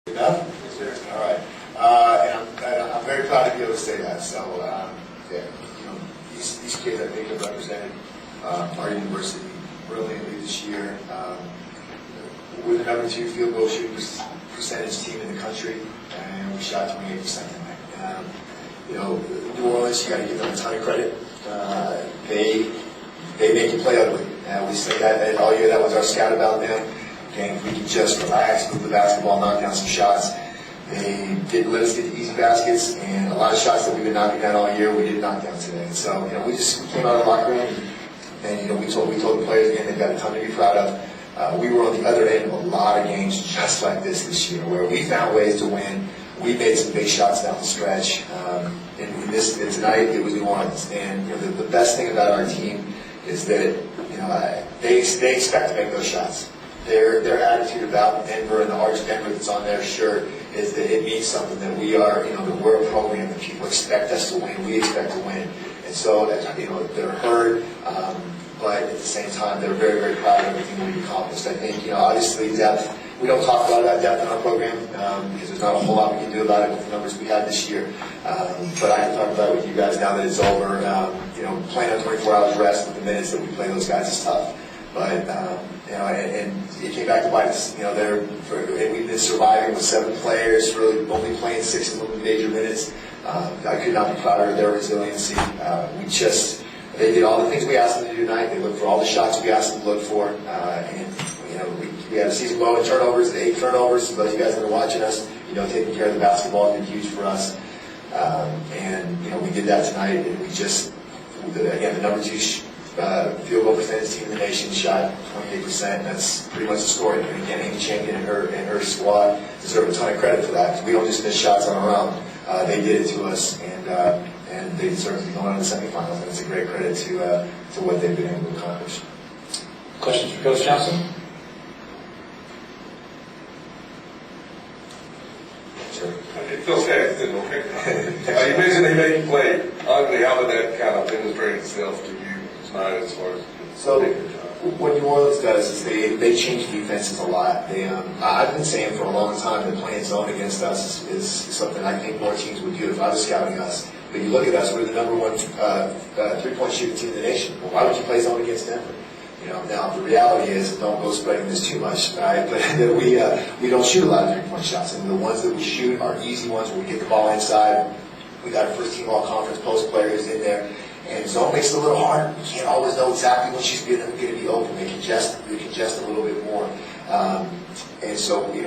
Enough? Yes, sir. All right. And I'm very proud to be able to say that. So, yeah, these kids I think have represented our university brilliantly this year. We're the number 2 field goal shooting percentage team in the country, and we shot 28% tonight. New Orleans, you got to give them a ton of credit. They make you play ugly. We say that all year. That was our scout about them. And if we could just relax, move the basketball, knock down some shots. They didn't let us get the easy baskets, and a lot of shots that we've been knocking down all year, we did knock down today. And so, we came out of the locker room, and we told the players again they've got a ton to be proud of. We were on the other end of a lot of games just like this year, where we found ways to win. We made some big shots down the stretch. And tonight it was New Orleans. And the best thing about our team is that they expect to make those shots. Their attitude about Denver and the Arch Denver that's on their shirt is that it means something, that we are, that we're a program that people expect us to win. We expect to win. And so, they're heard, but at the same time, they're very, very proud of everything that we've accomplished. I think, obviously depth, we don't talk a lot about depth in our program because there's not a whole lot we can do about it with the numbers we had this year. But I can talk about it with you guys now that it's over. Playing on 24 hours rest with the minutes that we play those guys is tough. But, and it came back to bite us. We've been surviving with 7 players, really only playing 6 of them in major minutes. I could not be prouder of their resiliency. They did all the things we asked them to do tonight. They looked for all the shots we asked them to look for. We had a season low in turnovers, 8 turnovers. Those of you guys that are watching us, taking care of the basketball has been huge for us. We did that tonight, and again, the number 2 field goal percentage team in the nation, shot 28%. That's pretty much the story. And again, Amy Champion and her squad deserve a ton of credit for that, because we don't just miss shots on our own. They did it to us, and they deserve to be going on to the semifinals. And it's a great credit to what they've been able to accomplish. Questions for Coach Johnson? Sure. It feels bad, didn't it? You mentioned they made you play ugly. How did that kind of demonstrate itself to you tonight as far as what New Orleans does is they change defenses a lot. I've been saying for a long time that playing zone against us is something I think more teams would do if I was scouting us. But you look at us, we're the number 1 3-point shooting team in the nation. Well, why would you play zone against Denver? Now the reality is, don't go spreading this too much, right? But we don't shoot a lot of 3-point shots, and the ones that we shoot are easy ones where we get the ball inside. We got a first-team all-conference post player who's in there. And zone makes it a little hard. You can't always know exactly when she's going to be open. They congest a little bit more. And so, we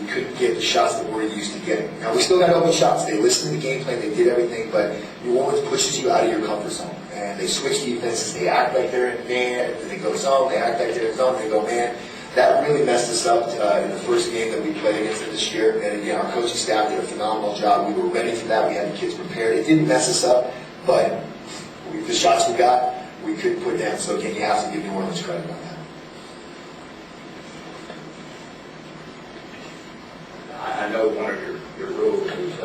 couldn't get the shots that we're used to getting. Now, we still got open shots. They listened to the game plan. They did everything. But New Orleans pushes you out of your comfort zone. And they switch defenses. They act like they're in man. They go zone. They act like they're in zone. They go man. That really messed us up in the first game that we played against them this year. And again, our coaching staff did a phenomenal job. We were ready for that. We had the kids prepared. It didn't mess us up, but the shots we got, we couldn't put down. So again, you have to give New Orleans credit on that. I know one of your rules is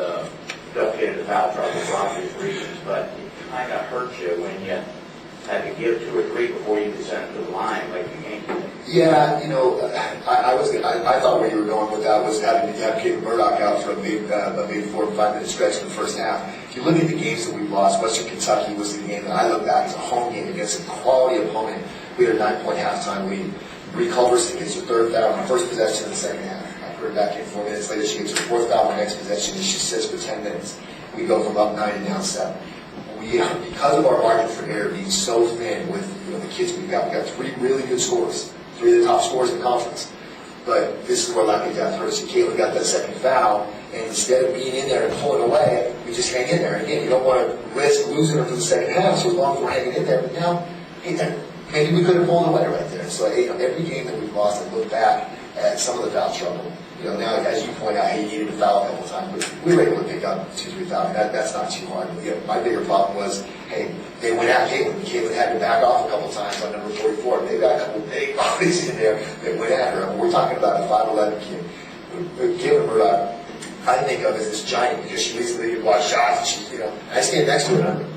don't get into foul trouble for obvious reasons, but it kind of hurt you when you had to give 2 or 3 before you could send it to the line late in the game. Yeah, I thought where you were going with that was having to have Caleb Murdoch out for a big 4 or 5 minute stretch in the first half. If you look at the games that we've lost, Western Kentucky was the game that I look back as a home game against a quality opponent. We had a 9-point halftime lead. Bree Culverson gets her 3rd foul on her first possession in the second half. I put her back in 4 minutes later. She gets her 4th foul on the next possession, and she sits for 10 minutes. We go from up 9 to down 7. Because of our margin for error being so thin with the kids we got 3 really good scores, 3 of the top scorers in the conference. But this is where lucky got hurt. So Caleb got that 2nd foul, and instead of being in there and pulling away, we just hang in there. And again, you don't want to risk losing her for the second half, so as long as we're hanging in there. But now, maybe we could have pulled away right there. So every game that we've lost, I look back at some of the foul trouble. Now, as you point out, he needed to foul a couple of times, but we were able to pick up 2-3 fouls. That's not too hard. My bigger problem was, they went at Caitlin. Caitlin had to back off a couple of times on number 44. They got a couple of big bodies in there that went at her. We're talking about a 5'11" kid. Caitlin Murdoch, I think of as this giant because she recently did watch shots. And I stand next to her and I'm like,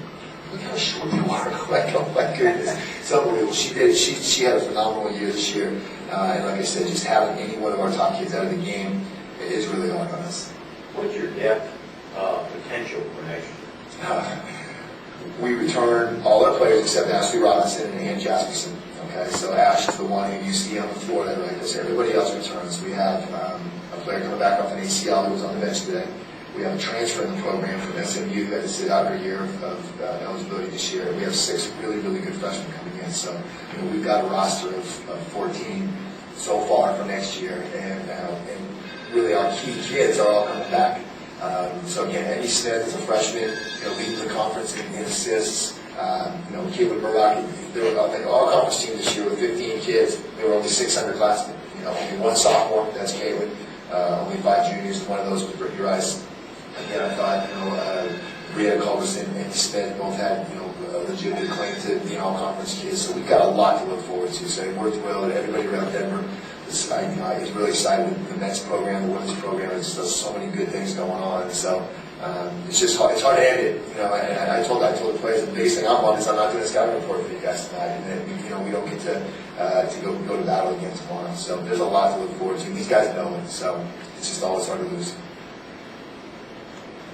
look how short you are. Like, oh my goodness. It's unbelievable. She had a phenomenal year this year. And like I said, just having any one of our top kids out of the game it is really hard on us. What's your depth potential for next year? We return all our players except Ashley Robinson and Ann Jasperson. Okay, so Ash is the one who you see on the floor that like this. Everybody else returns. We have a player coming back off an ACL who was on the bench today. We have a transfer in the program from SMU that is out her year of eligibility this year. We have 6 really, really good freshmen coming in. So, we've got a roster of 14 so far for next year, and really our key kids are all coming back. So again, Eddie Smith is a freshman, leading the conference in assists. Caleb Murdoch, there were all conference team this year with 15 kids. There were only 600 classmen. Only 1 sophomore, that's Caleb. Only 5 juniors. One of those was Brittany Rice. Again, I thought, Brianna Culberson and Eddie Smith both had, a legitimate claim to being all conference kids. So we've got a lot to look forward to. So we're thrilled. Everybody around Denver is really excited with the men's program, the women's program. There's so many good things going on. And so it's just hard. It's hard to end it. And I told the players the biggest thing I'm on is I'm not doing a scouting report for you guys tonight. And then we don't get to go to battle again tomorrow. So there's a lot to look forward to. These guys know it. So it's just always hard to lose.